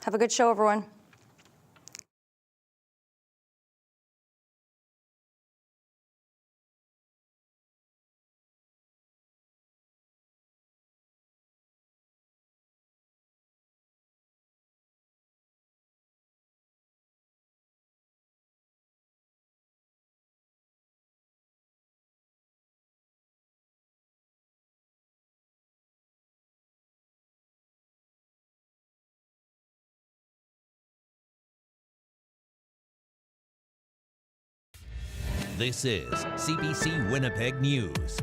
Have a good show, everyone. This is CBC Winnipeg News.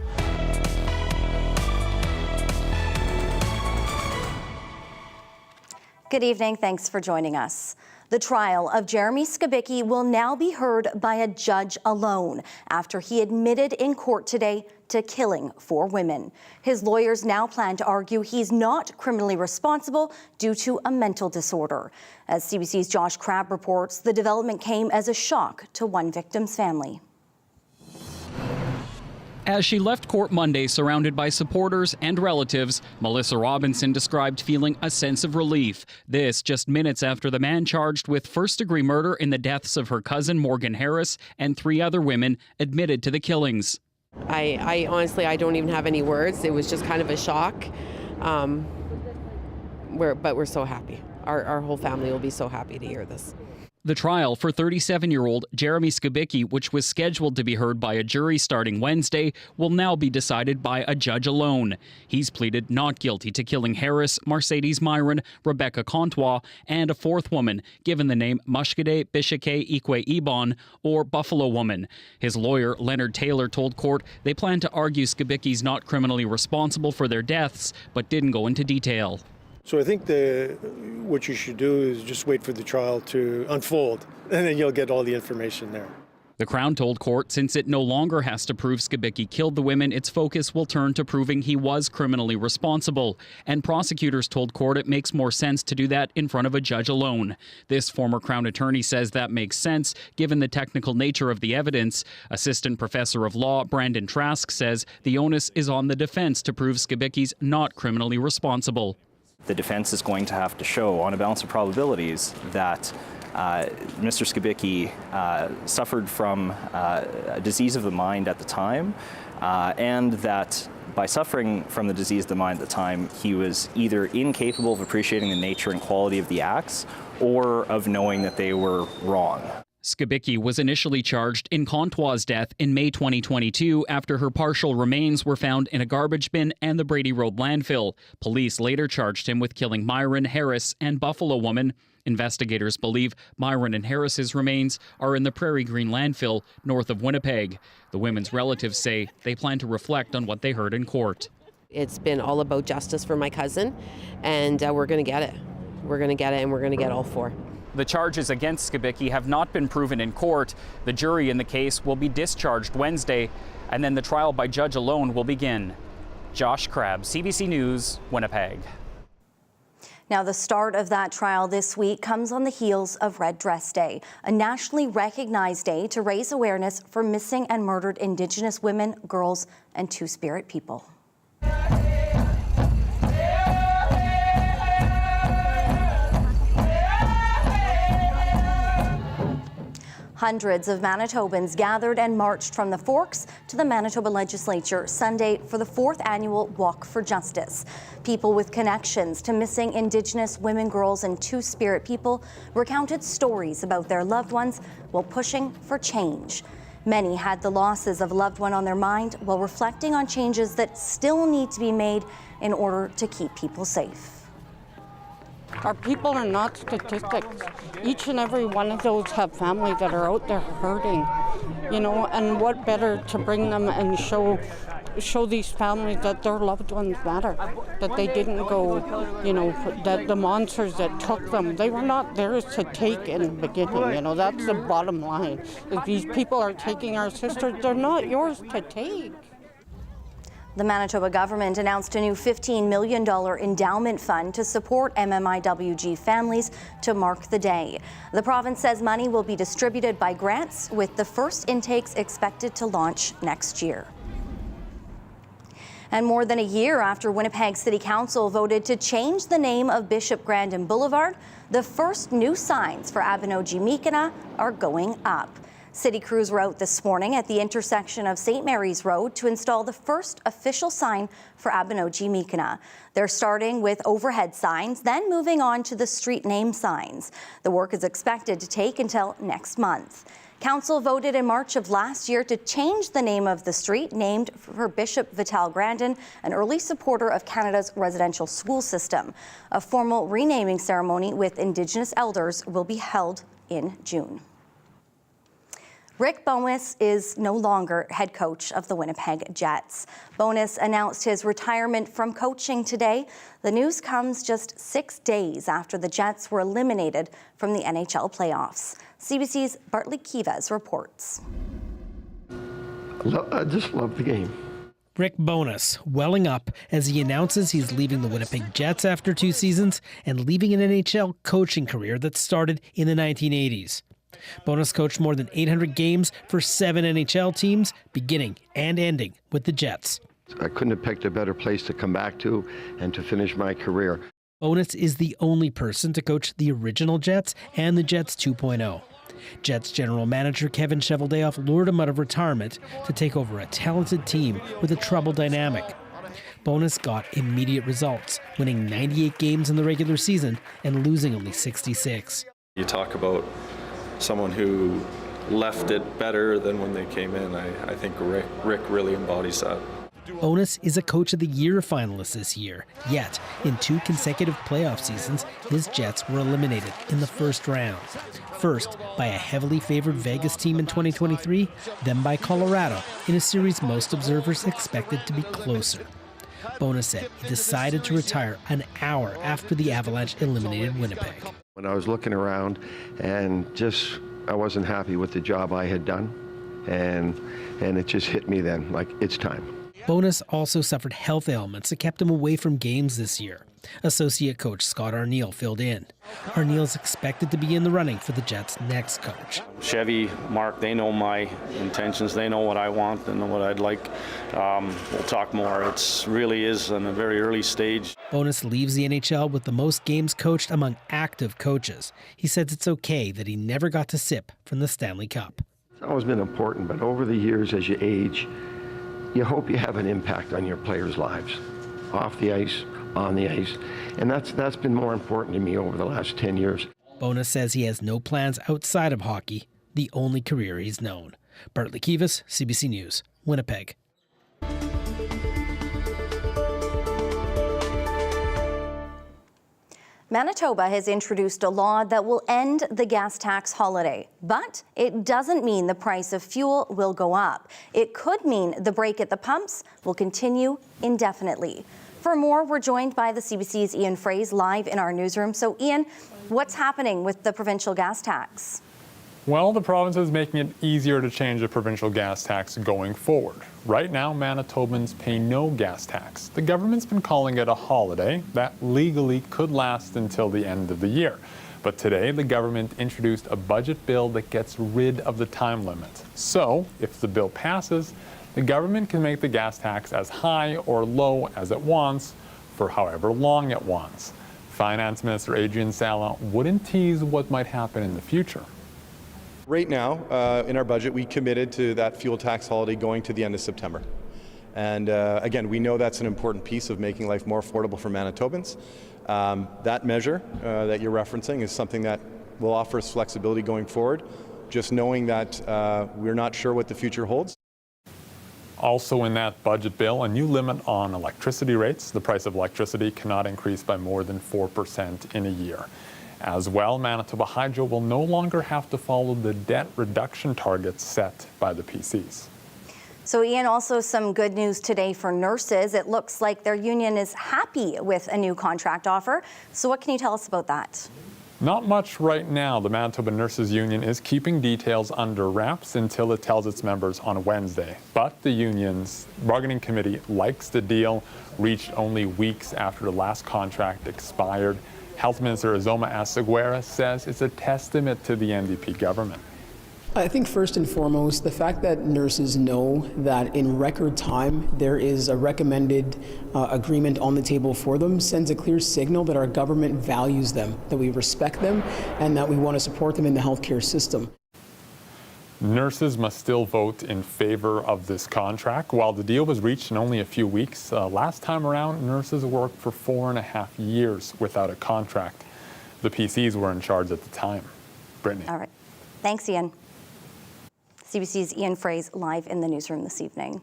Good evening. Thanks for joining us. The trial of Jeremy Scabi will now be heard by a judge alone after he admitted in court today to killing 4 women. His lawyers now plan to argue he's not criminally responsible due to a mental disorder. As CBC's Josh Crabb reports, the development came as a shock to one victim's family. As she left court Monday surrounded by supporters and relatives, Melissa Robinson described feeling a sense of relief. This just minutes after the man charged with first-degree murder in the deaths of her cousin Morgan Harris and 3 other women admitted to the killings. I honestly, I don't even have any words. It was just kind of a shock. But we're so happy. Our whole family will be so happy to hear this. The trial for 37-year-old Jeremy Scabi, which was scheduled to be heard by a jury starting Wednesday, will now be decided by a judge alone. He's pleaded not guilty to killing Harris, Mercedes Myron, Rebecca Contois, and a 4th woman, given the name Mushkade Bishake Ikwe Ibon, or Buffalo Woman. His lawyer, Leonard Taylor, told court they plan to argue Scabi's not criminally responsible for their deaths, but didn't go into detail. So I think what you should do is just wait for the trial to unfold, and then you'll get all the information there. The Crown told court since it no longer has to prove Scabi killed the women, its focus will turn to proving he was criminally responsible. And prosecutors told court it makes more sense to do that in front of a judge alone. This former Crown attorney says that makes sense given the technical nature of the evidence. Assistant Professor of Law Brandon Trask says the onus is on the defense to prove Scabi's not criminally responsible. The defense is going to have to show, on a balance of probabilities, that Mr. Scabi suffered from a disease of the mind at the time, and that by suffering from the disease of the mind at the time, he was either incapable of appreciating the nature and quality of the acts or of knowing that they were wrong. Scabi was initially charged in Contois' death in May 2022 after her partial remains were found in a garbage bin and the Brady Road landfill. Police later charged him with killing Myron, Harris, and Buffalo Woman. Investigators believe Myron and Harris's remains are in the Prairie Green landfill north of Winnipeg. The women's relatives say they plan to reflect on what they heard in court. It's been all about justice for my cousin, and we're going to get it. We're going to get it, and we're going to get all 4. The charges against Scabi have not been proven in court. The jury in the case will be discharged Wednesday, and then the trial by judge alone will begin. Josh Crabb, CBC News, Winnipeg. Now, the start of that trial this week comes on the heels of Red Dress Day, a nationally recognized day to raise awareness for missing and murdered Indigenous women, girls, and Two-Spirit people. Hundreds of Manitobans gathered and marched from the Forks to the Manitoba Legislature Sunday for the 4th annual Walk for Justice. People with connections to missing Indigenous women, girls, and Two-Spirit people recounted stories about their loved ones while pushing for change. Many had the losses of a loved one on their mind while reflecting on changes that still need to be made in order to keep people safe. Our people are not statistics. Each and every one of those have family that are out there hurting, you know, and what better to bring them and show these families that their loved ones matter, that they didn't go, you know, that the monsters that took them, they were not theirs to take in the beginning, you know, that's the bottom line. If these people are taking our sisters, they're not yours to take. The Manitoba government announced a new $15 million endowment fund to support MMIWG families to mark the day. The province says money will be distributed by grants, with the first intakes expected to launch next year. And more than a year after Winnipeg City Council voted to change the name of Bishop Grandin Boulevard, the first new signs for MMIWG are going up. City crews were out this morning at the intersection of St. Mary's Road to install the first official sign for MMIWG. They're starting with overhead signs, then moving on to the street name signs. The work is expected to take until next month. Council voted in March of last year to change the name of the street named for Bishop Vital Grandin, an early supporter of Canada's residential school system. A formal renaming ceremony with Indigenous elders will be held in June. Rick Bowness is no longer head coach of the Winnipeg Jets. Bowness announced his retirement from coaching today. The news comes just 6 days after the Jets were eliminated from the NHL playoffs. CBC's Bartley Kivas reports. I just love the game. Rick Bowness welling up as he announces he's leaving the Winnipeg Jets after 2 seasons and leaving an NHL coaching career that started in the 1980s. Bowness coached more than 800 games for 7 NHL teams, beginning and ending with the Jets. I couldn't have picked a better place to come back to and to finish my career. Bowness is the only person to coach the original Jets and the Jets 2.0. Jets general manager Kevin Cheveldayoff lured him out of retirement to take over a talented team with a troubled dynamic. Bowness got immediate results, winning 98 games in the regular season and losing only 66. You talk about someone who left it better than when they came in. I think Rick really embodies that. Bowness is a Coach of the Year finalist this year, yet in 2 consecutive playoff seasons, his Jets were eliminated in the first round. First by a heavily favored Vegas team in 2023, then by Colorado in a series most observers expected to be closer. Bowness said he decided to retire an hour after the Avalanche eliminated Winnipeg. When I was looking around and I wasn't happy with the job I had done, and it just hit me then, like, it's time. Bowness also suffered health ailments that kept him away from games this year. Associate coach Scott Arniel filled in. Arniel's expected to be in the running for the Jets' next coach. Chevy, Mark, they know my intentions. They know what I want and what I'd like. We'll talk more. It really is in a very early stage. Bowness leaves the NHL with the most games coached among active coaches. He says it's okay that he never got to sip from the Stanley Cup. It's always been important, but over the years as you age, you hope you have an impact on your players' lives, off the ice, on the ice, and that's been more important to me over the last 10 years. Bowness says he has no plans outside of hockey, the only career he's known. Bartley Kivas, CBC News, Winnipeg. Manitoba has introduced a law that will end the gas tax holiday, but it doesn't mean the price of fuel will go up. It could mean the break at the pumps will continue indefinitely. For more, we're joined by the CBC's Ian Fraze live in our newsroom. So Ian, what's happening with the provincial gas tax? Well, the province is making it easier to change the provincial gas tax going forward. Right now, Manitobans pay no gas tax. The government's been calling it a holiday that legally could last until the end of the year. But today, the government introduced a budget bill that gets rid of the time limit. So, if the bill passes, the government can make the gas tax as high or low as it wants for however long it wants. Finance Minister Adrian Sala wouldn't tease what might happen in the future. Right now, in our budget, we committed to that fuel tax holiday going to the end of September. And again, we know that's an important piece of making life more affordable for Manitobans. That measure that you're referencing is something that will offer us flexibility going forward, just knowing that we're not sure what the future holds. Also in that budget bill, a new limit on electricity rates. The price of electricity cannot increase by more than 4% in a year. As well, Manitoba Hydro will no longer have to follow the debt reduction targets set by the PCs. So Ian, also some good news today for nurses. It looks like their union is happy with a new contract offer. So what can you tell us about that? Not much right now. The Manitoba Nurses Union is keeping details under wraps until it tells its members on Wednesday. But the union's bargaining committee likes the deal, reached only weeks after the last contract expired. Health Minister Azoma Asaguera says it's a testament to the NDP government. I think first and foremost, the fact that nurses know that in record time there is a recommended agreement on the table for them sends a clear signal that our government values them, that we respect them, and that we want to support them in the healthcare system. Nurses must still vote in favor of this contract. While the deal was reached in only a few weeks, last time around, nurses worked for 4.5 years without a contract. The PCs were in charge at the time. Brittany. All right. Thanks, Ian. CBC's Ian Fraze live in the newsroom this evening.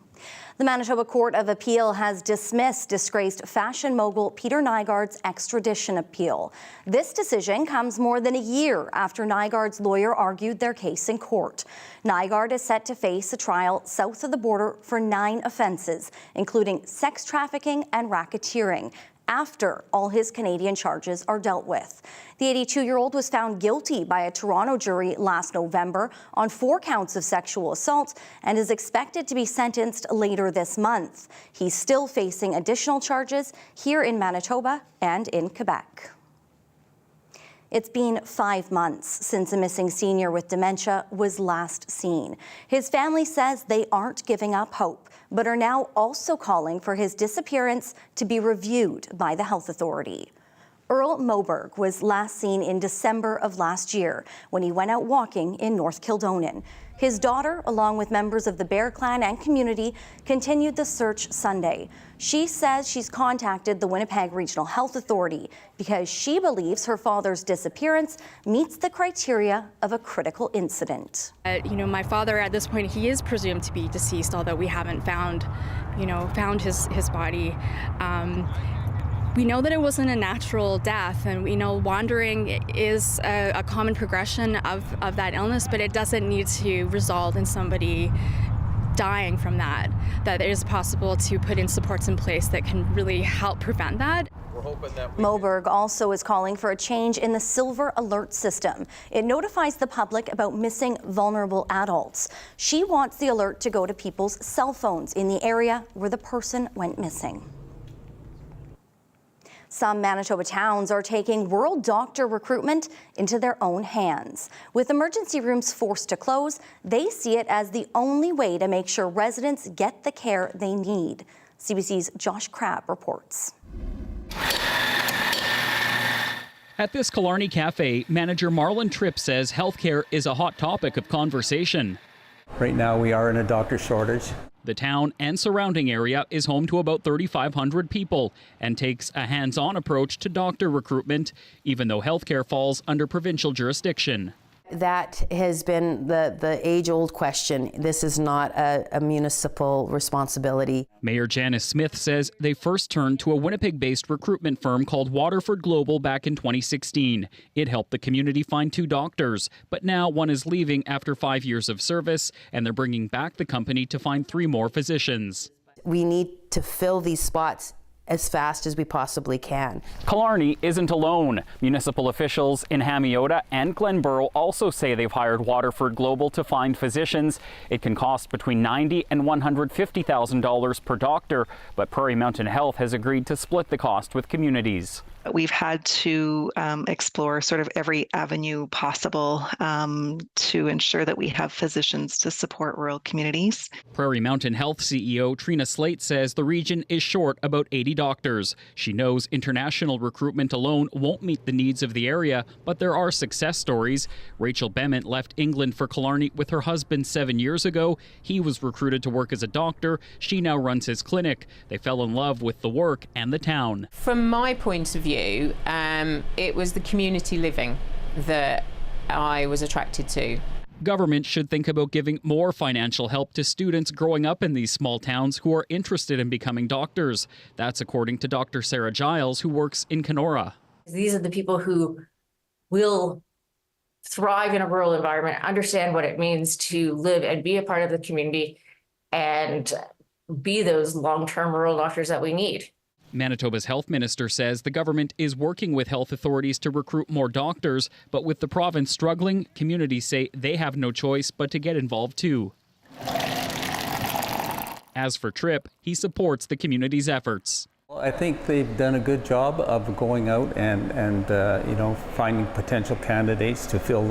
The Manitoba Court of Appeal has dismissed disgraced fashion mogul Peter Nygard's extradition appeal. This decision comes more than a year after Nygard's lawyer argued their case in court. Nygard is set to face a trial south of the border for 9 offences, including sex trafficking and racketeering, after all his Canadian charges are dealt with. The 82-year-old was found guilty by a Toronto jury last November on 4 counts of sexual assault and is expected to be sentenced later this month. He's still facing additional charges here in Manitoba and in Quebec. It's been 5 months since a missing senior with dementia was last seen. His family says they aren't giving up hope, but are now also calling for his disappearance to be reviewed by the health authority. Earl Moberg was last seen in December of last year when he went out walking in North Kildonan. His daughter, along with members of the Bear Clan and community, continued the search Sunday. She says she's contacted the Winnipeg Regional Health Authority because she believes her father's disappearance meets the criteria of a critical incident. My father at this point, he is presumed to be deceased, although we haven't found his body. We know that it wasn't a natural death, and we know wandering is a common progression of that illness, but it doesn't need to result in somebody dying from that. That it is possible to put in supports in place that can really help prevent that. Moberg also is calling for a change in the Silver Alert system. It notifies the public about missing vulnerable adults. She wants the alert to go to people's cell phones in the area where the person went missing. Some Manitoba towns are taking rural doctor recruitment into their own hands. With emergency rooms forced to close, they see it as the only way to make sure residents get the care they need. CBC's Josh Crabb reports. At this Killarney cafe, manager Marlon Tripp says healthcare is a hot topic of conversation. Right now we are in a doctor shortage. The town and surrounding area is home to about 3,500 people and takes a hands-on approach to doctor recruitment, even though healthcare falls under provincial jurisdiction. That has been the age-old question. This is not a municipal responsibility. Mayor Janice Smith says they first turned to a Winnipeg-based recruitment firm called Waterford Global back in 2016. It helped the community find 2 doctors, but now one is leaving after 5 years of service, and they're bringing back the company to find 3 more physicians. We need to fill these spots as fast as we possibly can. Killarney isn't alone. Municipal officials in Hamiota and Glenborough also say they've hired Waterford Global to find physicians. It can cost between $90,000 and $150,000 per doctor, but Prairie Mountain Health has agreed to split the cost with communities. We've had to explore sort of every avenue possible to ensure that we have physicians to support rural communities. Prairie Mountain Health CEO Trina Slate says the region is short about 80 doctors. She knows international recruitment alone won't meet the needs of the area, but there are success stories. Rachel Bement left England for Killarney with her husband 7 years ago. He was recruited to work as a doctor. She now runs his clinic. They fell in love with the work and the town. From my point of view, it was the community living that I was attracted to. Government should think about giving more financial help to students growing up in these small towns who are interested in becoming doctors. That's according to Dr. Sarah Giles, who works in Kenora. These are the people who will thrive in a rural environment, understand what it means to live and be a part of the community, and be those long-term rural doctors that we need. Manitoba's health minister says the government is working with health authorities to recruit more doctors, but with the province struggling, communities say they have no choice but to get involved too. As for Tripp, he supports the community's efforts. Well, I think they've done a good job of going out and finding potential candidates to fill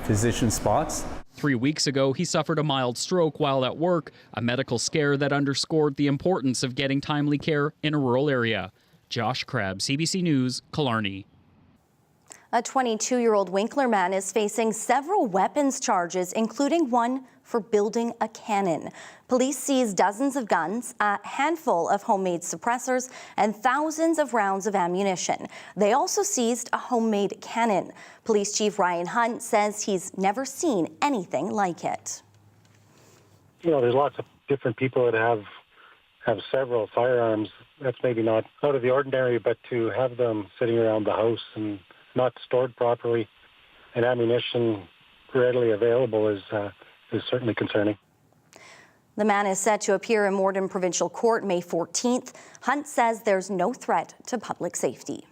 physician spots. 3 weeks ago, he suffered a mild stroke while at work, a medical scare that underscored the importance of getting timely care in a rural area. Josh Crabb, CBC News, Killarney. A 22-year-old Winkler man is facing several weapons charges, including one for building a cannon. Police seized dozens of guns, a handful of homemade suppressors, and thousands of rounds of ammunition. They also seized a homemade cannon. Police Chief Ryan Hunt says he's never seen anything like it. You know, there's lots of different people that have several firearms. That's maybe not out of the ordinary, but to have them sitting around the house and not stored properly and ammunition readily available is certainly concerning. The man is set to appear in Morden Provincial Court May 14th. Hunt says there's no threat to public safety.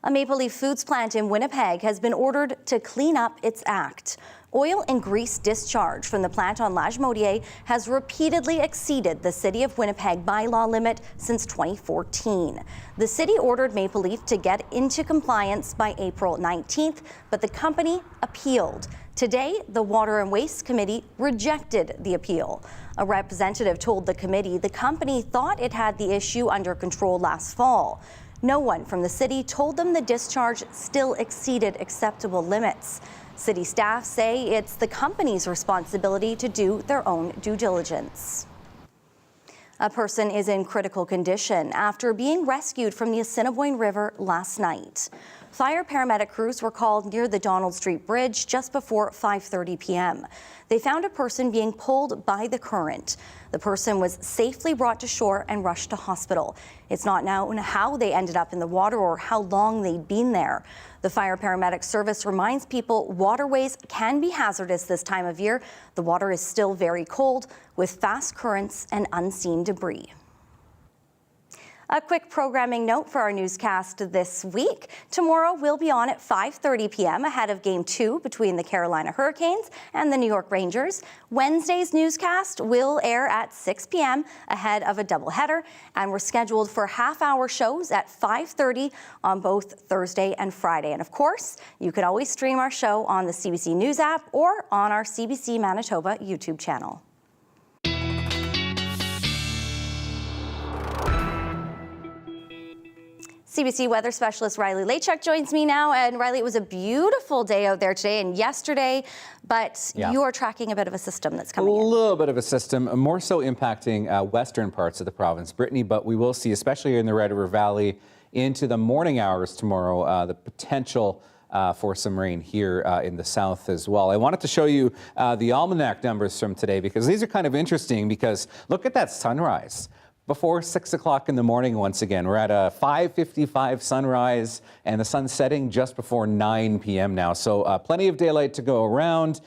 A Maple Leaf Foods plant in Winnipeg has been ordered to clean up its act. Oil and grease discharge from the plant on Lagimodiere has repeatedly exceeded the City of Winnipeg bylaw limit since 2014. The city ordered Maple Leaf to get into compliance by April 19th, but the company appealed. Today, the Water and Waste Committee rejected the appeal. A representative told the committee the company thought it had the issue under control last fall. No one from the city told them the discharge still exceeded acceptable limits. City staff say it's the company's responsibility to do their own due diligence. A person is in critical condition after being rescued from the Assiniboine River last night. Fire paramedic crews were called near the Donald Street Bridge just before 5:30 p.m. They found a person being pulled by the current. The person was safely brought to shore and rushed to hospital. It's not known how they ended up in the water or how long they'd been there. The fire paramedic service reminds people waterways can be hazardous this time of year. The water is still very cold with fast currents and unseen debris. A quick programming note for our newscast this week. Tomorrow we'll be on at 5:30 p.m. ahead of Game 2 between the Carolina Hurricanes and the New York Rangers. Wednesday's newscast will air at 6 p.m. ahead of a doubleheader, and we're scheduled for half-hour shows at 5:30 on both Thursday and Friday. And of course, you can always stream our show on the CBC News app or on our CBC Manitoba YouTube channel. CBC weather specialist Riley Lachuk joins me now. And Riley, it was a beautiful day out there today and yesterday, but you are tracking a bit of a system that's coming in. A little bit of a system, more so impacting western parts of the province, Brittany, but we will see, especially in the Red River Valley, into the morning hours tomorrow, the potential for some rain here in the south as well. I wanted to show you the almanac numbers from today because these are kind of interesting because look at that sunrise. Before 6 o'clock in the morning once again. We're at a 5:55 sunrise and the sun setting just before 9 p.m. now. So plenty of daylight to go around.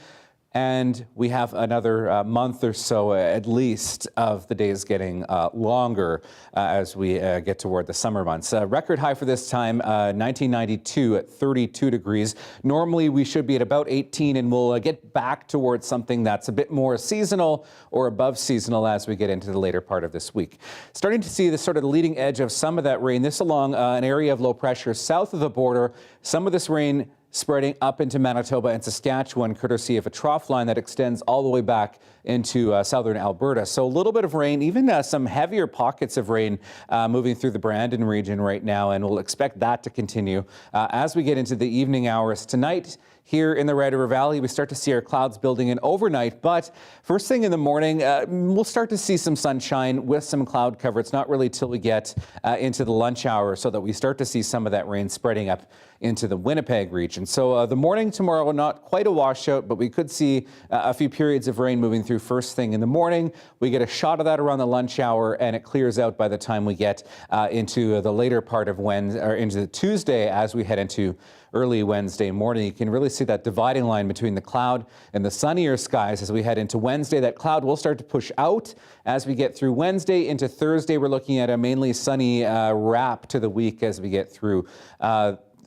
And we have another month or so at least of the days getting longer as we get toward the summer months. Record high for this time, 1992 at 32 degrees. Normally we should be at about 18 and we'll get back towards something that's a bit more seasonal or above seasonal as we get into the later part of this week. Starting to see the sort of leading edge of some of that rain. This along an area of low pressure south of the border. Some of this rain spreading up into Manitoba and Saskatchewan, courtesy of a trough line that extends all the way back into southern Alberta. So a little bit of rain, even some heavier pockets of rain moving through the Brandon region right now, and we'll expect that to continue as we get into the evening hours. Tonight, here in the Red River Valley, we start to see our clouds building in overnight, but first thing in the morning, we'll start to see some sunshine with some cloud cover. It's not really till we get into the lunch hour so that we start to see some of that rain spreading up into the Winnipeg region. So the morning tomorrow, not quite a washout, but we could see a few periods of rain moving through first thing in the morning. We get a shot of that around the lunch hour, and it clears out by the time we get into the later part of Wednesday, or into the Tuesday as we head into early Wednesday morning. You can really see that dividing line between the cloud and the sunnier skies as we head into Wednesday. That cloud will start to push out as we get through Wednesday. Into Thursday, we're looking at a mainly sunny wrap to the week as we get through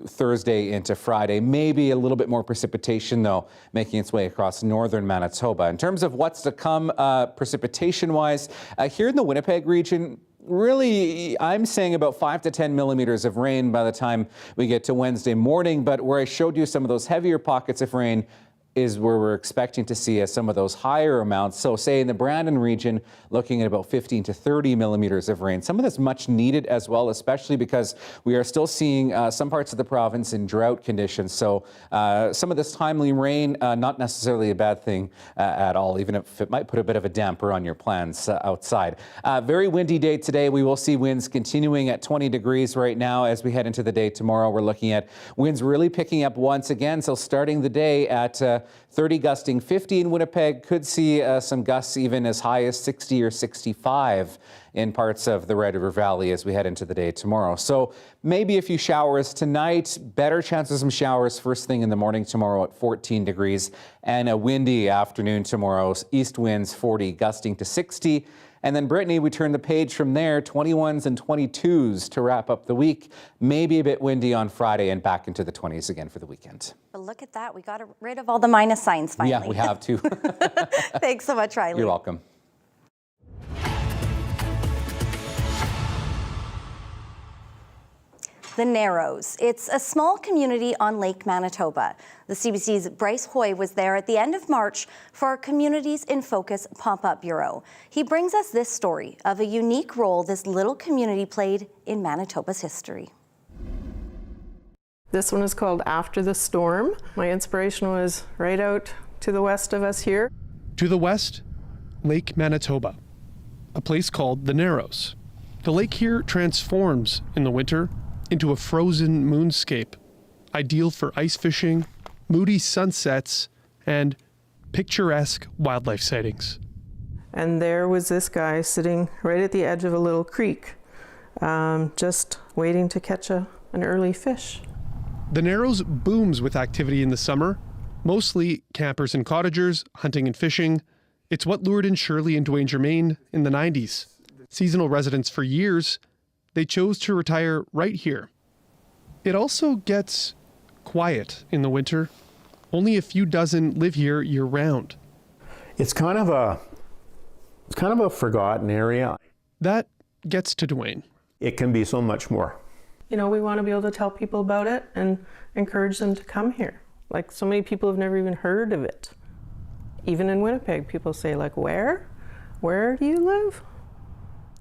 Thursday into Friday. Maybe a little bit more precipitation, though, making its way across northern Manitoba. In terms of what's to come precipitation-wise, here in the Winnipeg region, really, I'm saying about 5 to 10 millimeters of rain by the time we get to Wednesday morning. But where I showed you some of those heavier pockets of rain is where we're expecting to see some of those higher amounts. So say in the Brandon region, looking at about 15 to 30 millimeters of rain. Some of that's much needed as well, especially because we are still seeing some parts of the province in drought conditions. So some of this timely rain, not necessarily a bad thing at all, even if it might put a bit of a damper on your plans outside. Very windy day today. We will see winds continuing at 20 degrees right now. As we head into the day tomorrow, we're looking at winds really picking up once again. So starting the day at 30 gusting 50 in Winnipeg, could see some gusts even as high as 60 or 65 in parts of the Red River Valley as we head into the day tomorrow. So maybe a few showers tonight, better chance of some showers first thing in the morning tomorrow at 14 degrees, and a windy afternoon tomorrow, east winds 40 gusting to 60. And then Brittany, we turn the page from there, 21s and 22s to wrap up the week. Maybe a bit windy on Friday and back into the 20s again for the weekend. But look at that. We got rid of all the minus signs finally. Yeah, we have to. Thanks so much, Riley. You're welcome. The Narrows. It's a small community on Lake Manitoba. The CBC's Bryce Hoy was there at the end of March for our Communities in Focus pop-up bureau. He brings us this story of a unique role this little community played in Manitoba's history. This one is called After the Storm. My inspiration was right out to the west of us here. To the west, Lake Manitoba, a place called the Narrows. The lake here transforms in the winter into a frozen moonscape, ideal for ice fishing, moody sunsets, and picturesque wildlife sightings. And there was this guy sitting right at the edge of a little creek, just waiting to catch an early fish. The Narrows booms with activity in the summer, mostly campers and cottagers, hunting and fishing. It's what lured in Shirley and Dwayne Germain in the 90s. Seasonal residents for years, they chose to retire right here. It also gets quiet in the winter. Only a few dozen live here year-round. It's kind of a forgotten area. That gets to Dwayne. It can be so much more. You know, we want to be able to tell people about it and encourage them to come here. Like, so many people have never even heard of it. Even in Winnipeg, people say, like, where? Where do you live?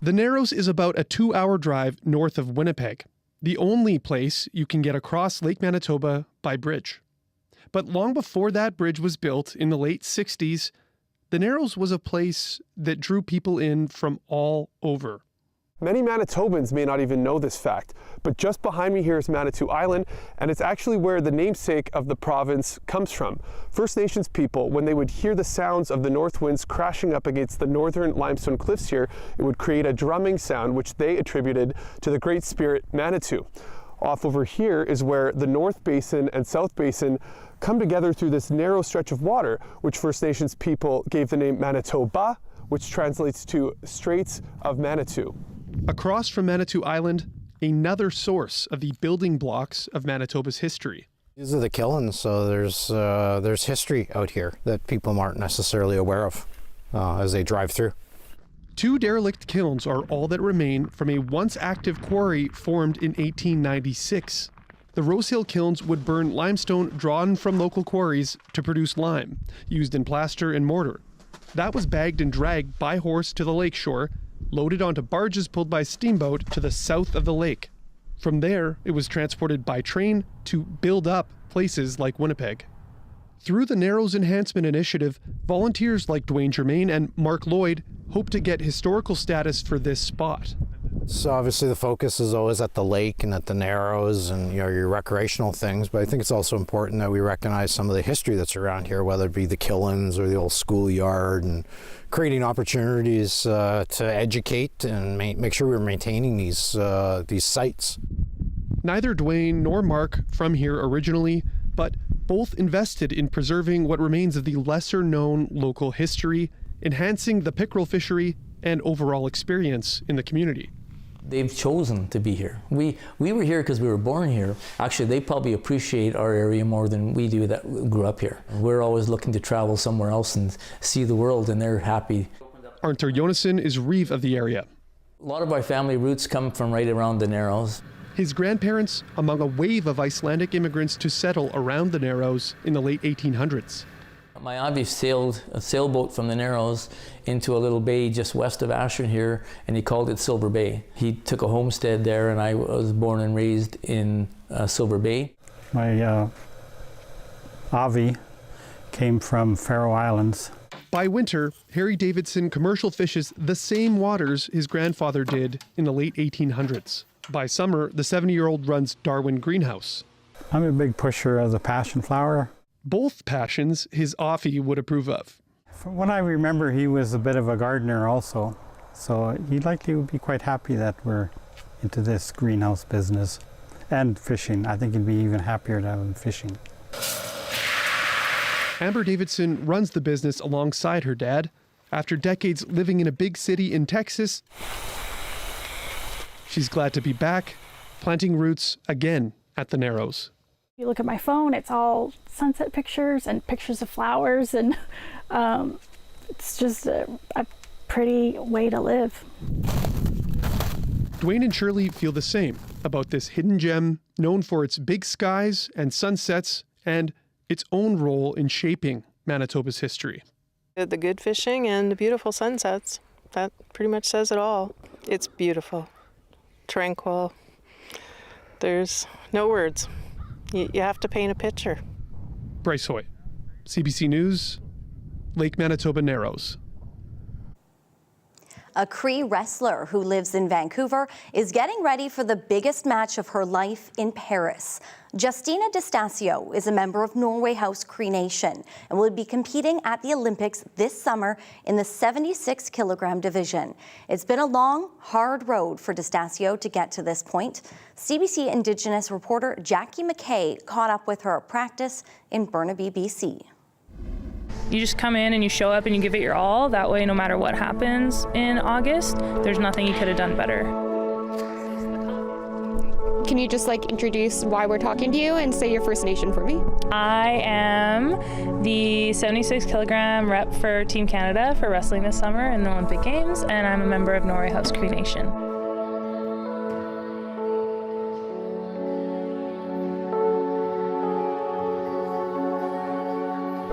The Narrows is about a 2-hour drive north of Winnipeg, the only place you can get across Lake Manitoba by bridge. But long before that bridge was built in the late 60s, the Narrows was a place that drew people in from all over. Many Manitobans may not even know this fact, but just behind me here is Manitou Island, and it's actually where the namesake of the province comes from. First Nations people, when they would hear the sounds of the north winds crashing up against the northern limestone cliffs here, it would create a drumming sound which they attributed to the Great Spirit Manitou. Off over here is where the North Basin and South Basin come together through this narrow stretch of water, which First Nations people gave the name Manitoba, which translates to Straits of Manitou. Across from Manitou Island, another source of the building blocks of Manitoba's history. These are the kilns, so there's history out here that people aren't necessarily aware of as they drive through. 2 derelict kilns are all that remain from a once active quarry formed in 1896. The Rosehill kilns would burn limestone drawn from local quarries to produce lime, used in plaster and mortar. That was bagged and dragged by horse to the lakeshore, loaded onto barges pulled by steamboat to the south of the lake. From there, it was transported by train to build up places like Winnipeg. Through the Narrows Enhancement Initiative, volunteers like Dwayne Germain and Mark Lloyd hope to get historical status for this spot. So obviously the focus is always at the lake and at the Narrows and your recreational things, but I think it's also important that we recognize some of the history that's around here, whether it be the kilns or the old schoolyard, and creating opportunities to educate and make sure we're maintaining these sites. Neither Dwayne nor Mark from here originally, but both invested in preserving what remains of the lesser-known local history, enhancing the pickerel fishery, and overall experience in the community. They've chosen to be here. We were here because we were born here. Actually, they probably appreciate our area more than we do that grew up here. We're always looking to travel somewhere else and see the world, and they're happy. Arthur Jonassen is reeve of the area. A lot of our family roots come from right around the Narrows. His grandparents among a wave of Icelandic immigrants to settle around the Narrows in the late 1800s. My auntie sailed a sailboat from the Narrows into a little bay just west of Ashern here, and he called it Silver Bay. He took a homestead there, and I was born and raised in Silver Bay. My Avi came from Faroe Islands. By winter, Harry Davidson commercial fishes the same waters his grandfather did in the late 1800s. By summer, the 70-year-old runs Darwin Greenhouse. I'm a big pusher of the passion flower. Both passions his Offie would approve of. From what I remember, he was a bit of a gardener also, so he likely would be quite happy that we're into this greenhouse business and fishing. I think he'd be even happier to have him fishing. Amber Davidson runs the business alongside her dad. After decades living in a big city in Texas, she's glad to be back, planting roots again at the Narrows. You look at my phone, it's all sunset pictures and pictures of flowers, and it's just a pretty way to live. Dwayne and Shirley feel the same about this hidden gem known for its big skies and sunsets and its own role in shaping Manitoba's history. The good fishing and the beautiful sunsets, that pretty much says it all. It's beautiful, tranquil. There's no words. You have to paint a picture. Bryce Hoy, CBC News, Lake Manitoba Narrows. A Cree wrestler who lives in Vancouver is getting ready for the biggest match of her life in Paris. Justina D'Estasio is a member of Norway House Cree Nation and will be competing at the Olympics this summer in the 76-kilogram division. It's been a long, hard road for D'Estasio to get to this point. CBC Indigenous reporter Jackie McKay caught up with her at practice in Burnaby, BC. You just come in and you show up and you give it your all. That way, no matter what happens in August, there's nothing you could have done better. Can you just introduce why we're talking to you and say your First Nation for me? I am the 76-kilogram rep for Team Canada for wrestling this summer in the Olympic Games, and I'm a member of Norway House Cree Nation.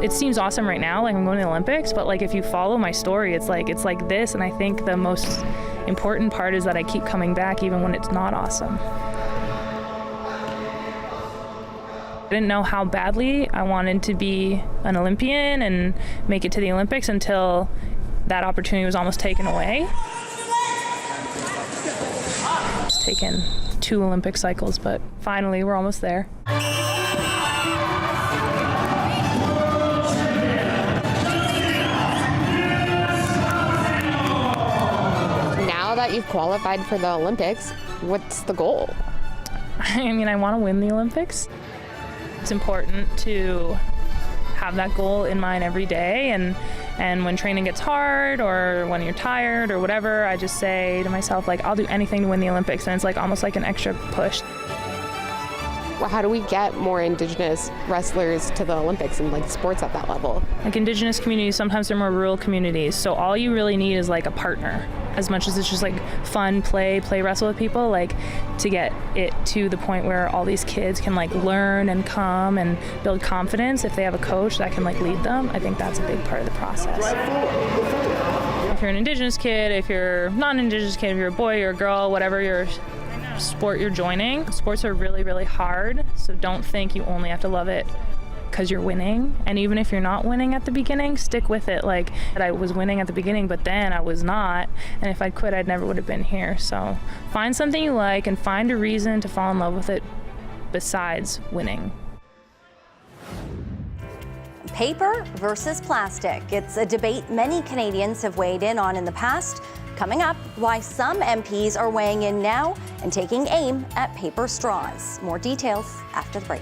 It seems awesome right now, I'm going to the Olympics, but if you follow my story, it's like this, and I think the most important part is that I keep coming back even when it's not awesome. I didn't know how badly I wanted to be an Olympian and make it to the Olympics until that opportunity was almost taken away. It's taken 2 Olympic cycles, but finally we're almost there. Now that you've qualified for the Olympics, what's the goal? I mean, I want to win the Olympics. It's important to have that goal in mind every day, and when training gets hard or when you're tired or whatever, I just say to myself, I'll do anything to win the Olympics, and it's almost like an extra push. Well, how do we get more Indigenous wrestlers to the Olympics and sports at that level? Indigenous communities, sometimes they're more rural communities, so all you really need is a partner. As much as it's just fun, play wrestle with people, to get it to the point where all these kids can learn and come and build confidence if they have a coach that can lead them. I think that's a big part of the process. If you're an Indigenous kid, if you're not an Indigenous kid, if you're a boy or a girl, whatever your sport you're joining, sports are really, really hard, so don't think you only have to love it because you're winning. And even if you're not winning at the beginning, stick with it. I was winning at the beginning, but then I was not, and if I quit, I never would have been here. So find something you like and find a reason to fall in love with it besides winning. Paper versus plastic. It's a debate many Canadians have weighed in on in the past. Coming up, why some MPs are weighing in now and taking aim at paper straws. More details after the break.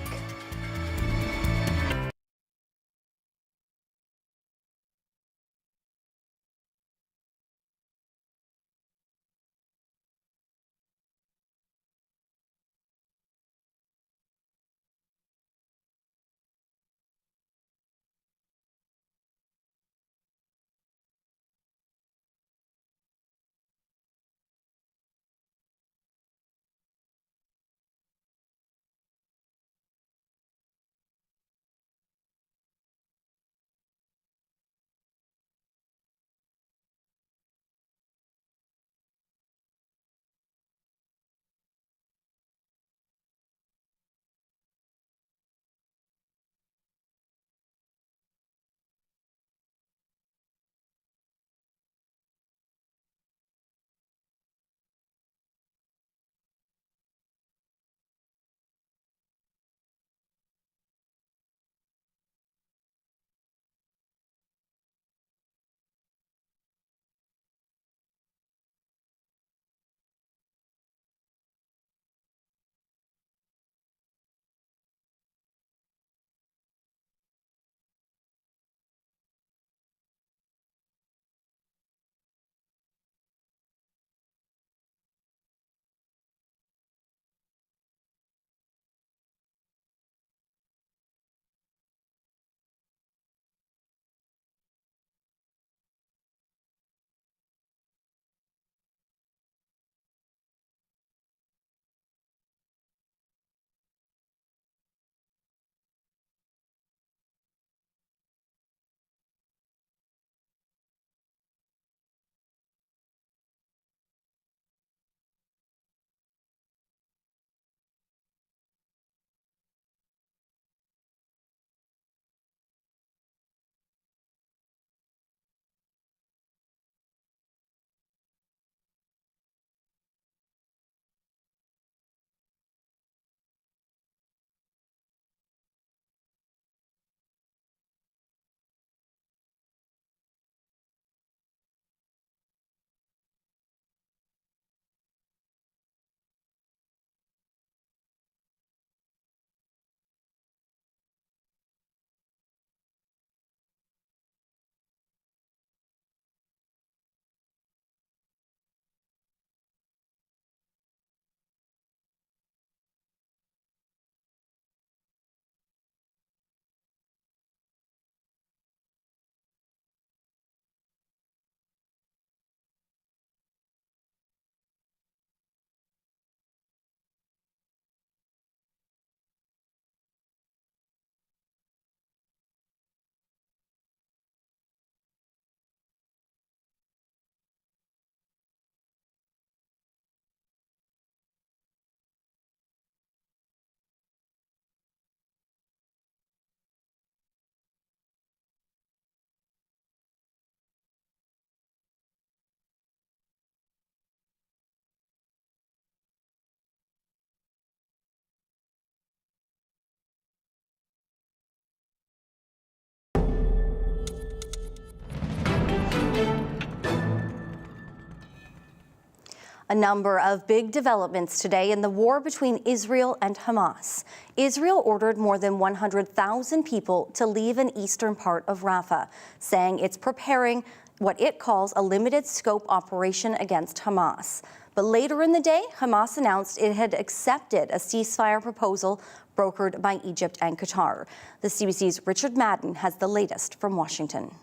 A number of big developments today in the war between Israel and Hamas. Israel ordered more than 100,000 people to leave an eastern part of Rafah, saying it's preparing what it calls a limited scope operation against Hamas. But later in the day, Hamas announced it had accepted a ceasefire proposal brokered by Egypt and Qatar. The CBC's Richard Madden has the latest from Washington.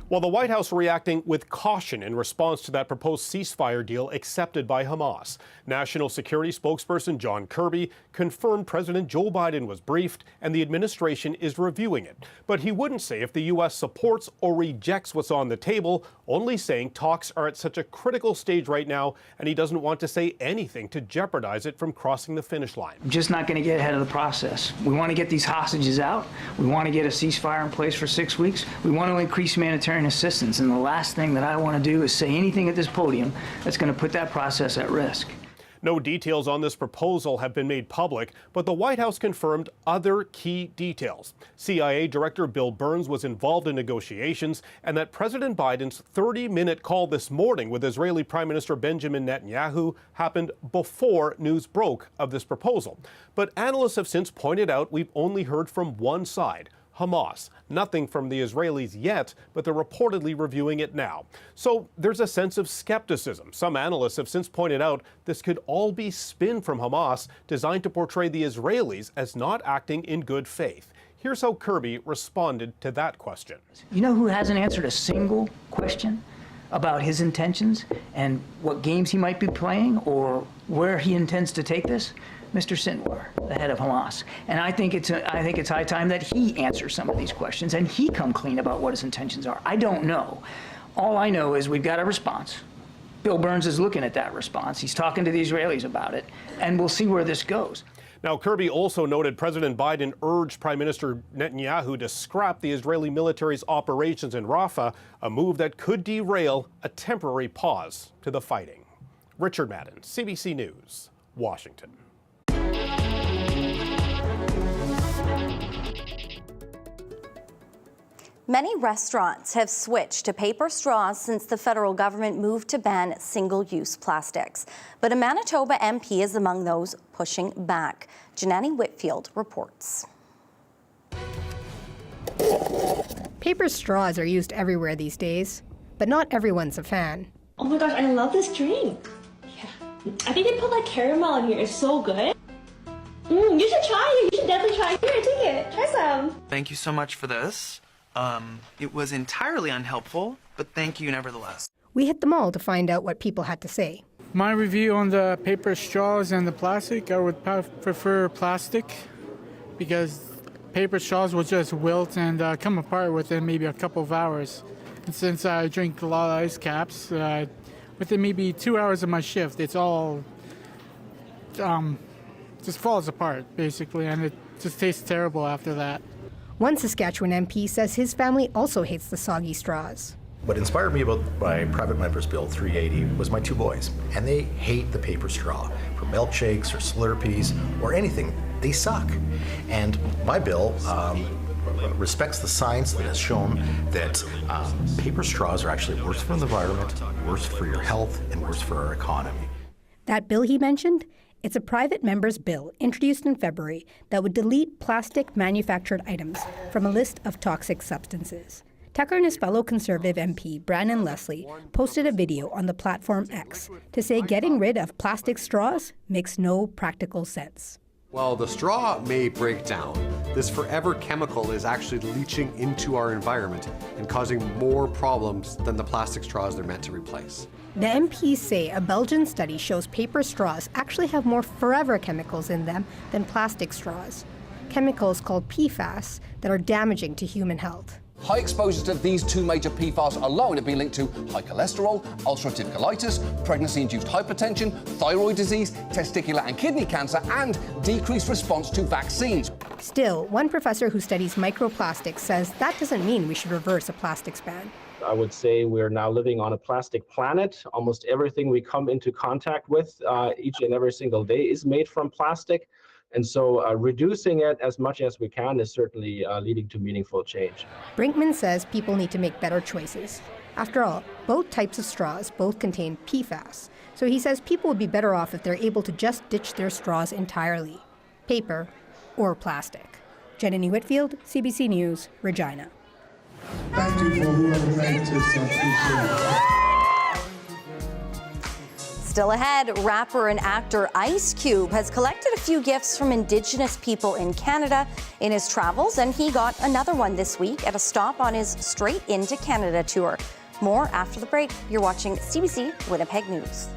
While the White House reacting with caution in response to that proposed ceasefire deal accepted by Hamas. National Security spokesperson John Kirby confirmed President Joe Biden was briefed and the administration is reviewing it. But he wouldn't say if the U.S. supports or rejects what's on the table, only saying talks are at such a critical stage right now and he doesn't want to say anything to jeopardize it from crossing the finish line. I'm just not going to get ahead of the process. We want to get these hostages out. We want to get a ceasefire in place for 6 weeks. We want to increase humanitarian assistance, and the last thing that I want to do is say anything at this podium that's going to put that process at risk. No details on this proposal have been made public, but the White House confirmed other key details. CIA Director Bill Burns was involved in negotiations, and that President Biden's 30-minute call this morning with Israeli Prime Minister Benjamin Netanyahu happened before news broke of this proposal. But analysts have since pointed out we've only heard from one side, Hamas. Nothing from the Israelis yet, but they're reportedly reviewing it now. So there's a sense of skepticism. Some analysts have since pointed out this could all be spin from Hamas, designed to portray the Israelis as not acting in good faith. Here's how Kirby responded to that question. You know who hasn't answered a single question about his intentions and what games he might be playing or where he intends to take this? Mr. Sinwar, the head of Hamas. And I think it's high time that he answers some of these questions and he come clean about what his intentions are. I don't know. All I know is we've got a response. Bill Burns is looking at that response. He's talking to the Israelis about it, and we'll see where this goes. Now, Kirby also noted President Biden urged Prime Minister Netanyahu to scrap the Israeli military's operations in Rafah, a move that could derail a temporary pause to the fighting. Richard Madden, CBC News, Washington. Many restaurants have switched to paper straws since the federal government moved to ban single-use plastics. But a Manitoba MP is among those pushing back. Janani Whitfield reports. Paper straws are used everywhere these days, but not everyone's a fan. Oh my gosh, I love this drink. Yeah. I think they put like caramel in here. It's so good. You should try it. You should definitely try it. Here, take it. Try some. Thank you so much for this. It was entirely unhelpful, but thank you nevertheless. We hit the mall to find out what people had to say. My review on the paper straws and the plastic, I would prefer plastic because paper straws will just wilt and come apart within maybe a couple of hours. And since I drink a lot of ice caps, within maybe 2 hours of my shift, it's all just falls apart, basically, and it just tastes terrible after that. One Saskatchewan MP says his family also hates the soggy straws. What inspired me about my private member's bill 380 was my two boys, and they hate the paper straw for milkshakes or Slurpees or anything. They suck. And my bill respects the science that has shown that paper straws are actually worse for the environment, worse for your health, and worse for our economy. That bill he mentioned? It's a private member's bill introduced in February that would delete plastic manufactured items from a list of toxic substances. Tucker and his fellow Conservative MP, Brandon Leslie, posted a video on the platform X to say getting rid of plastic straws makes no practical sense. While the straw may break down, this forever chemical is actually leaching into our environment and causing more problems than the plastic straws they're meant to replace. The MPs say a Belgian study shows paper straws actually have more forever chemicals in them than plastic straws, chemicals called PFAS that are damaging to human health. High exposure to these two major PFAS alone have been linked to high cholesterol, ulcerative colitis, pregnancy-induced hypertension, thyroid disease, testicular and kidney cancer, and decreased response to vaccines. Still, one professor who studies microplastics says that doesn't mean we should reverse a plastics ban. I would say we're now living on a plastic planet. Almost everything we come into contact with each and every single day is made from plastic. And so reducing it as much as we can is certainly leading to meaningful change. Brinkman says people need to make better choices. After all, both types of straws both contain PFAS, so he says people would be better off if they're able to just ditch their straws entirely, paper or plastic. Jenny Whitfield, CBC News, Regina. Thank you for whoever made this. I appreciate it. Still ahead, rapper and actor Ice Cube has collected a few gifts from Indigenous people in Canada in his travels, and he got another one this week at a stop on his Straight Into Canada tour. More after the break. You're watching CBC Winnipeg News.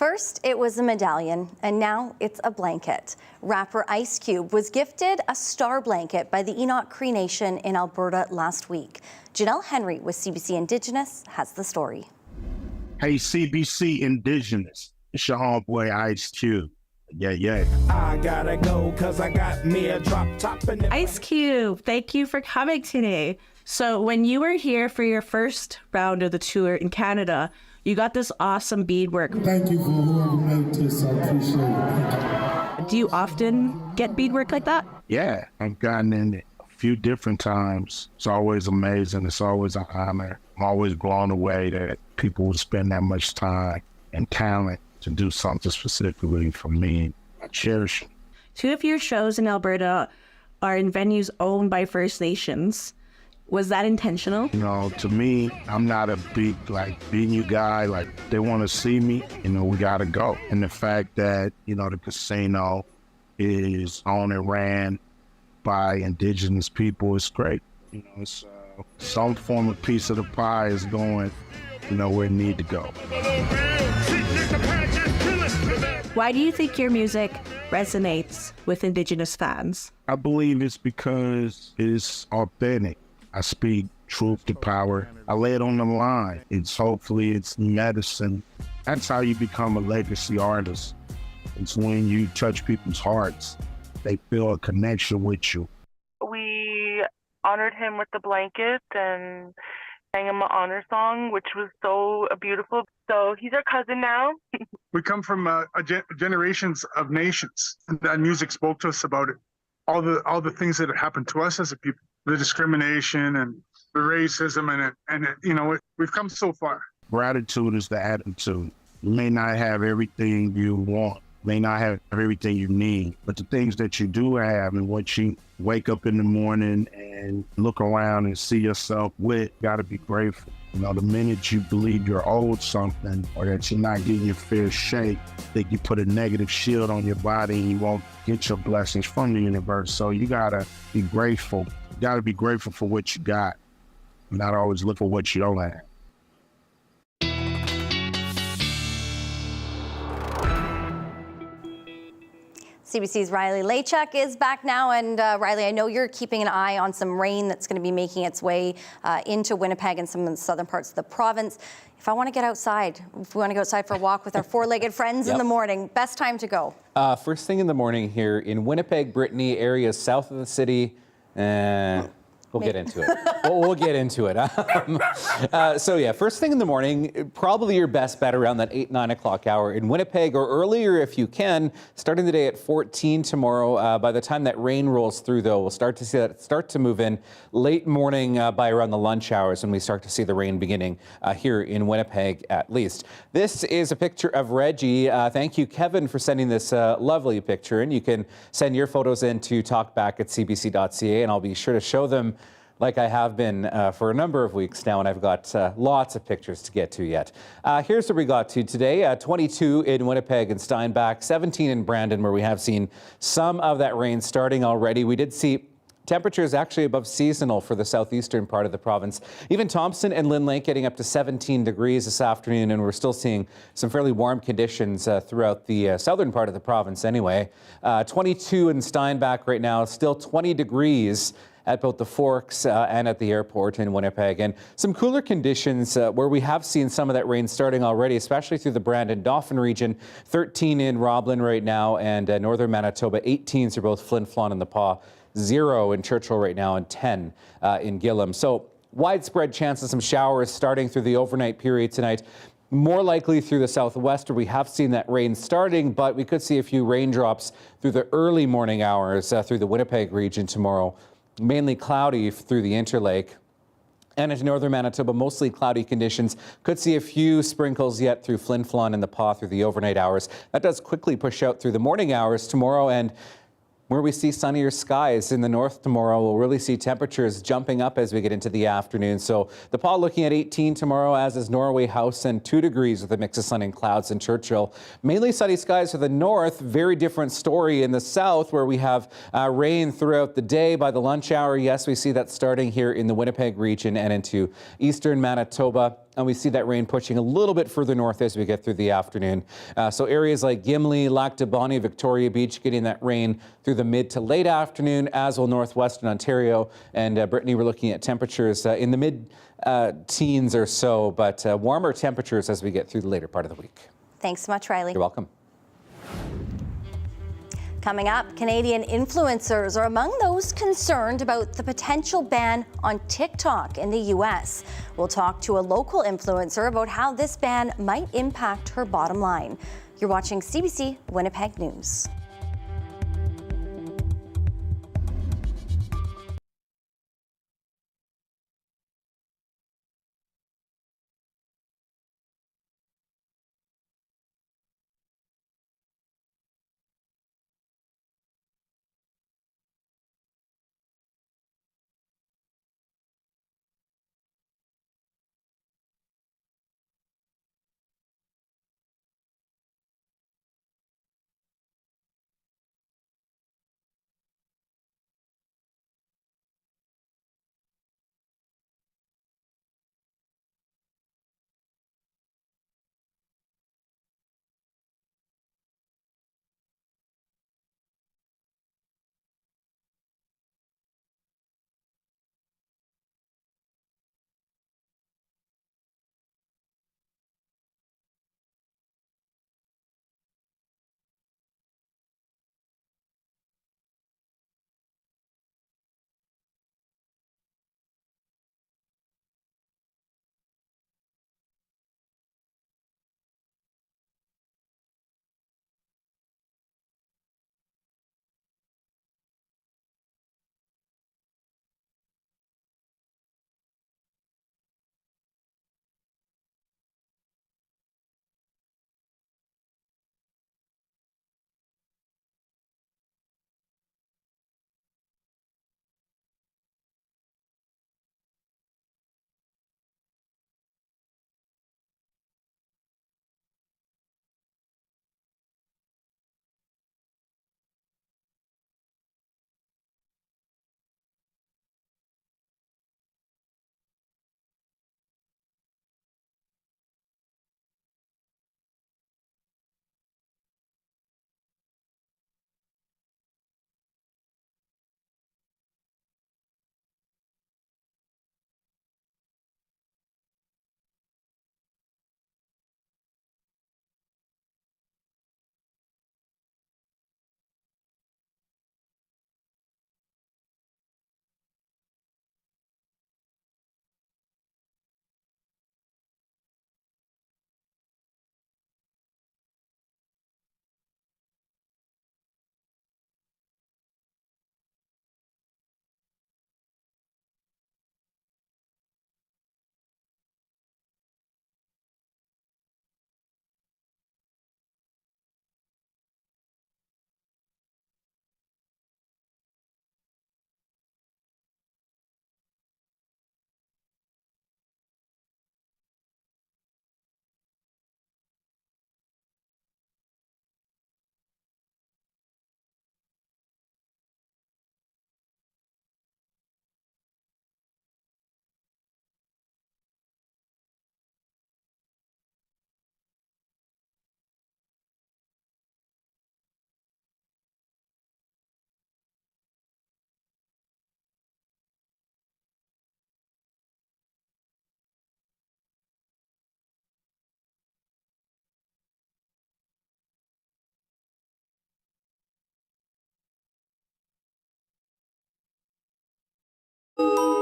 First, it was a medallion, and now it's a blanket. Rapper Ice Cube was gifted a star blanket by the Enoch Cree Nation in Alberta last week. Janelle Henry with CBC Indigenous has the story. Hey, CBC Indigenous, it's your homeboy Ice Cube. Yeah. I gotta go cause I got me a drop top in it. Ice Cube, thank you for coming today. So when you were here for your first round of the tour in Canada, you got this awesome beadwork. Thank you for whoever made this, I appreciate it. Do you often get beadwork like that? Yeah, I've gotten in it a few different times. It's always amazing. It's always an honor. I'm always blown away that people would spend that much time and talent to do something specifically for me. I cherish it. 2 of your shows in Alberta are in venues owned by First Nations. Was that intentional? You know, to me, I'm not a big, venue guy. They want to see me, we got to go. And the fact that, the casino is owned and ran by Indigenous people is great. It's, some form of piece of the pie is going, where it need to go. Why do you think your music resonates with Indigenous fans? I believe it's because it's authentic. I speak truth to power. I lay it on the line. Hopefully it's medicine. That's how you become a legacy artist. It's when you touch people's hearts. They feel a connection with you. We honored him with the blanket and sang him an honor song, which was so beautiful. So he's our cousin now. We come from generations of nations, and that music spoke to us about it. All the things that have happened to us as a people, the discrimination and the racism, and we've come so far. Gratitude is the attitude. You may not have everything you want, may not have everything you need, but the things that you do have and what you wake up in the morning and look around and see yourself with, got to be grateful. The minute you believe you're owed something or that you're not getting your fair shake, that you put a negative shield on your body and you won't get your blessings from the universe. So you got to be grateful. You got to be grateful for what you got, not always look for what you don't have. CBC's Riley Lachuk is back now. And Riley, I know you're keeping an eye on some rain that's going to be making its way into Winnipeg and some of the southern parts of the province. If I want to get outside, if we want to go outside for a walk with our four-legged friends in the morning, best time to go? First thing in the morning here in Winnipeg, Brittany, areas south of the city. We'll get into it. We'll get into it. So yeah, first thing in the morning, probably your best bet around that 8-9 o'clock hour in Winnipeg, or earlier if you can, starting the day at 14 tomorrow. By the time that rain rolls through, though, we'll start to see that start to move in late morning by around the lunch hours when we start to see the rain beginning here in Winnipeg at least. This is a picture of Reggie. Thank you, Kevin, for sending this lovely picture. And you can send your photos in to talkback@cbc.ca, and I'll be sure to show them like I have been for a number of weeks now, and I've got lots of pictures to get to yet. Here's what we got to today. 22 in Winnipeg and Steinbach, 17 in Brandon, where we have seen some of that rain starting already. We did see temperatures actually above seasonal for the southeastern part of the province. Even Thompson and Lynn Lake getting up to 17 degrees this afternoon, and we're still seeing some fairly warm conditions throughout the southern part of the province anyway. 22 in Steinbach right now, still 20 degrees at both the Forks and at the airport in Winnipeg. And some cooler conditions where we have seen some of that rain starting already, especially through the Brandon-Dauphin region. 13 in Roblin right now, and northern Manitoba, 18s are both Flin Flon and the Pas. 0 in Churchill right now, and 10 in Gillam. So widespread chance of some showers starting through the overnight period tonight. More likely through the southwest, where we have seen that rain starting, but we could see a few raindrops through the early morning hours through the Winnipeg region tomorrow. Mainly cloudy through the Interlake. And into northern Manitoba, mostly cloudy conditions. Could see a few sprinkles yet through Flin Flon and the Pas through the overnight hours. That does quickly push out through the morning hours tomorrow, and where we see sunnier skies in the north tomorrow, we'll really see temperatures jumping up as we get into the afternoon. So the Pas looking at 18 tomorrow, as is Norway House, and 2 degrees with a mix of sun and clouds in Churchill. Mainly sunny skies to the north. Very different story in the south, where we have rain throughout the day. By the lunch hour, yes, we see that starting here in the Winnipeg region and into eastern Manitoba. And we see that rain pushing a little bit further north as we get through the afternoon. So areas like Gimli, Lac de Bonnie, Victoria Beach getting that rain through the mid to late afternoon, as will northwestern Ontario. And Brittany, we're looking at temperatures in the mid-teens or so, but warmer temperatures as we get through the later part of the week. Thanks so much, Riley. You're welcome. Coming up, Canadian influencers are among those concerned about the potential ban on TikTok in the U.S. We'll talk to a local influencer about how this ban might impact her bottom line. You're watching CBC Winnipeg News.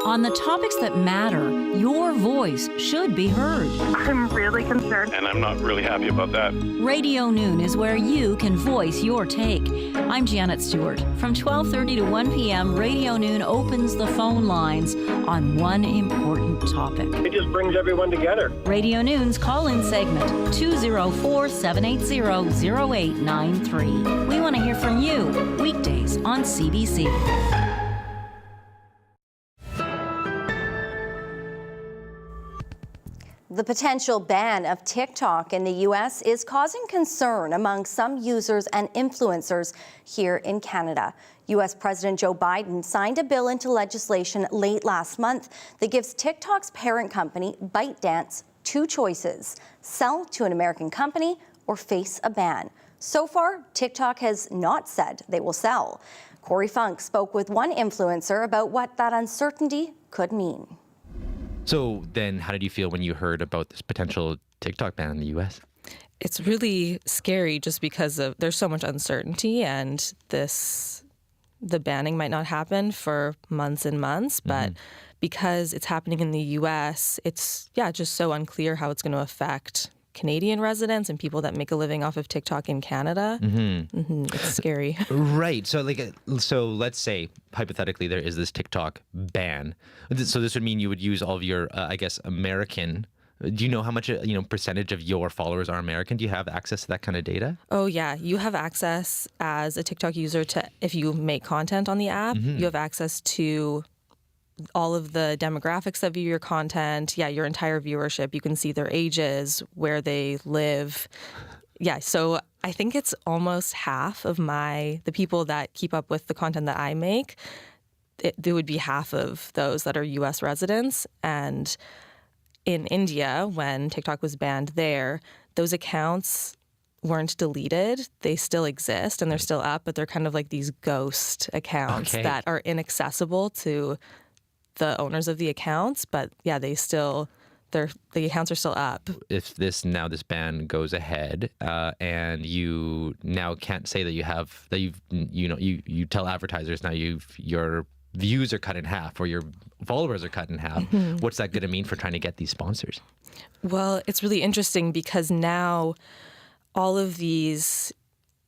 On the topics that matter, your voice should be heard. I'm really concerned. And I'm not really happy about that. Radio Noon is where you can voice your take. I'm Janet Stewart. From 12:30 to 1 p.m., Radio Noon opens the phone lines on one important topic. It just brings everyone together. Radio Noon's call-in segment, 204-780-0893. We want to hear from you, weekdays on CBC. The potential ban of TikTok in the U.S. is causing concern among some users and influencers here in Canada. U.S. President Joe Biden signed a bill into legislation late last month that gives TikTok's parent company, ByteDance, two choices: sell to an American company or face a ban. So far, TikTok has not said they will sell. Corey Funk spoke with one influencer about what that uncertainty could mean. So then how did you feel when you heard about this potential TikTok ban in the U.S.? It's really scary just because there's so much uncertainty, and the banning might not happen for months and months, but because it's happening in the U.S., it's just so unclear how it's going to affect Canadian residents and people that make a living off of TikTok in Canada. It's scary. Right. So let's say hypothetically there is this TikTok ban. So this would mean you would use all of your, American. Do you know how much percentage of your followers are American? Do you have access to that kind of data? Oh yeah, you have access as a TikTok user to, if you make content on the app, you have access to all of the demographics that view your content, your entire viewership. You can see their ages, where they live. So I think it's almost half of the people that keep up with the content that I make. There would be half of those that are U.S. residents. And in India, when TikTok was banned there, those accounts weren't deleted. They still exist and they're still up, but they're kind of like these ghost accounts that are inaccessible to the owners of the accounts, but the accounts are still up. If this ban goes ahead, and you now can't say that you tell advertisers now your views are cut in half or your followers are cut in half. What's that going to mean for trying to get these sponsors? Well, it's really interesting because now all of these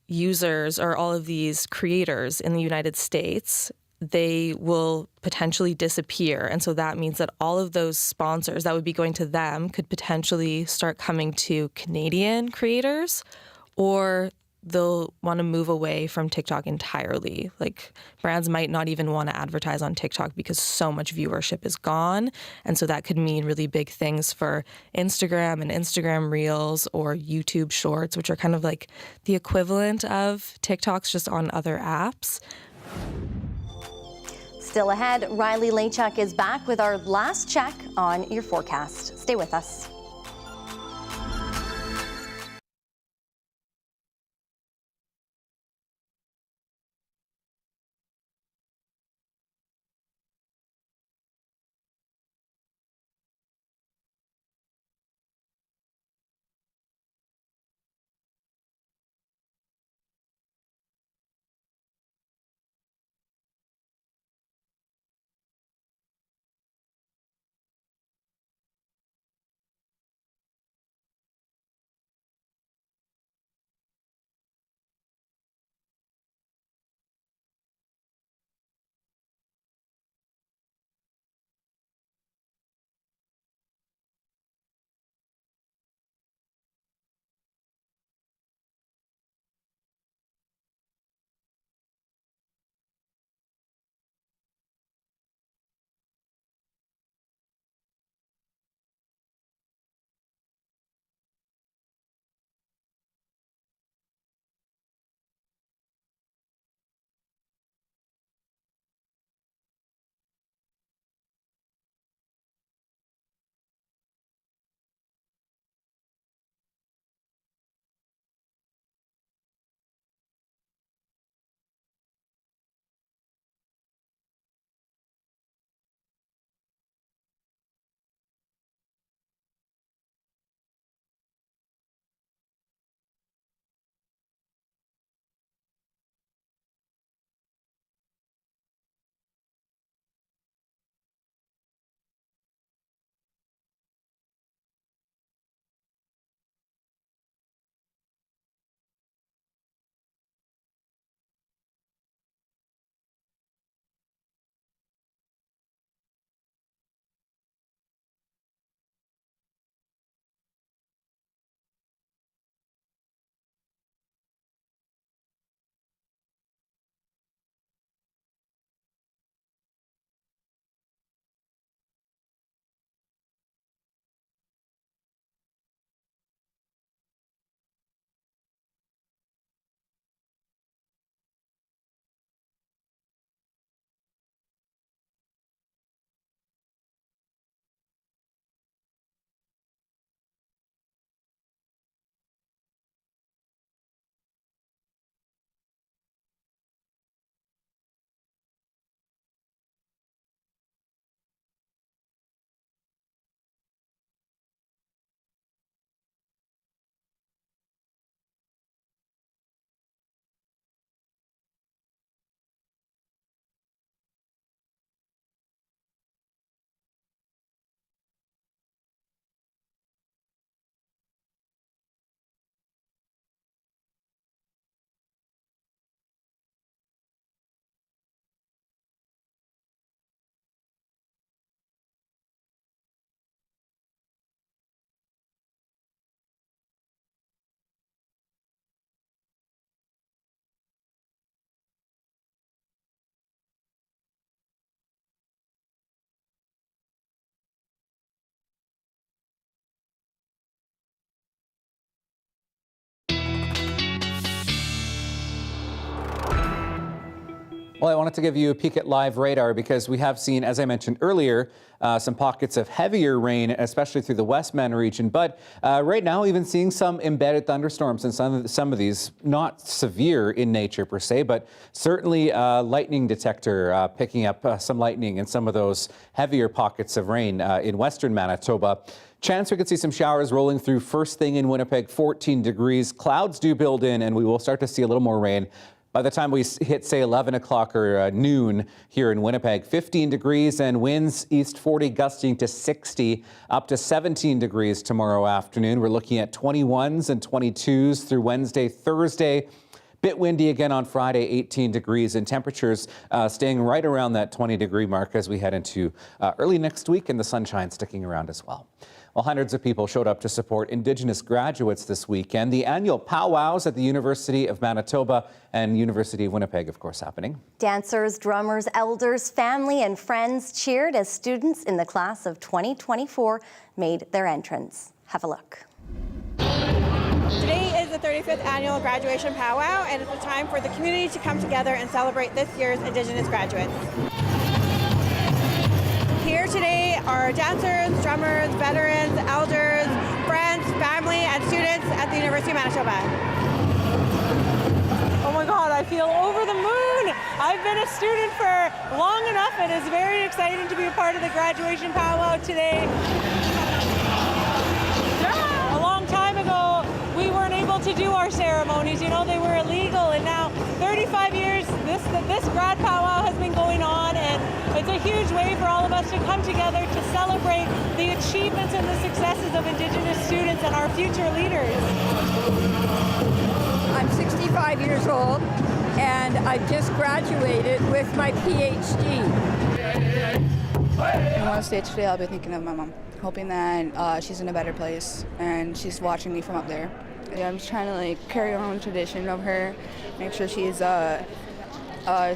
users or all of these creators in the United States, they will potentially disappear. And so that means that all of those sponsors that would be going to them could potentially start coming to Canadian creators, or they'll want to move away from TikTok entirely. Like, brands might not even want to advertise on TikTok because so much viewership is gone. And so that could mean really big things for Instagram and Instagram Reels or YouTube Shorts, which are kind of like the equivalent of TikToks just on other apps. Still ahead, Riley Lachuk is back with our last check on your forecast. Stay with us. Well, I wanted to give you a peek at live radar because we have seen, as I mentioned earlier, some pockets of heavier rain, especially through the Westman region. But right now, even seeing some embedded thunderstorms and some of these, not severe in nature per se, but certainly lightning detector picking up some lightning in some of those heavier pockets of rain in western Manitoba. Chance we could see some showers rolling through first thing in Winnipeg, 14 degrees. Clouds do build in, and we will start to see a little more rain by the time we hit, say, 11 o'clock or noon here in Winnipeg. 15 degrees and winds east 40 gusting to 60, up to 17 degrees tomorrow afternoon. We're looking at 21s and 22s through Wednesday, Thursday. Bit windy again on Friday, 18 degrees, and temperatures staying right around that 20-degree mark as we head into early next week, and the sunshine sticking around as well. Well, hundreds of people showed up to support Indigenous graduates this weekend. The annual powwows at the University of Manitoba and University of Winnipeg, of course, happening. Dancers, drummers, elders, family, and friends cheered as students in the class of 2024 made their entrance. Have a look. Today is the 35th annual graduation powwow, and it's a time for the community to come together and celebrate this year's Indigenous graduates. Here today are dancers, drummers, veterans, elders, friends, family, and students at the University of Manitoba. Oh my God, I feel over the moon. I've been a student for long enough, and it's very exciting to be a part of the graduation powwow today. A long time ago, we weren't able to do our ceremonies. You know, they were illegal, and now 35 years, this grad powwow has been going on, and it's a huge way for all of us to come together to celebrate the achievements and the successes of Indigenous students and our future leaders. I'm 65 years old, and I just graduated with my PhD. On one stage today, I'll be thinking of my mom, hoping that she's in a better place and she's watching me from up there. Yeah, I'm just trying to carry on the tradition of her, make sure she's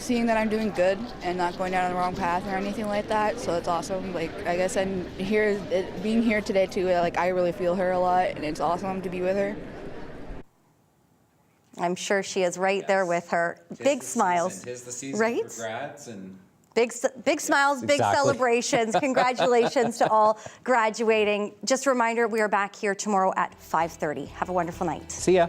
seeing that I'm doing good and not going down the wrong path or anything like that. So it's awesome. I guess I'm here, being here today too. I really feel her a lot, and it's awesome to be with her. I'm sure she is right there with her. Big smiles, right? For grads and big smiles, big celebrations. Congratulations to all graduating. Just a reminder, we are back here tomorrow at 5:30. Have a wonderful night. See ya.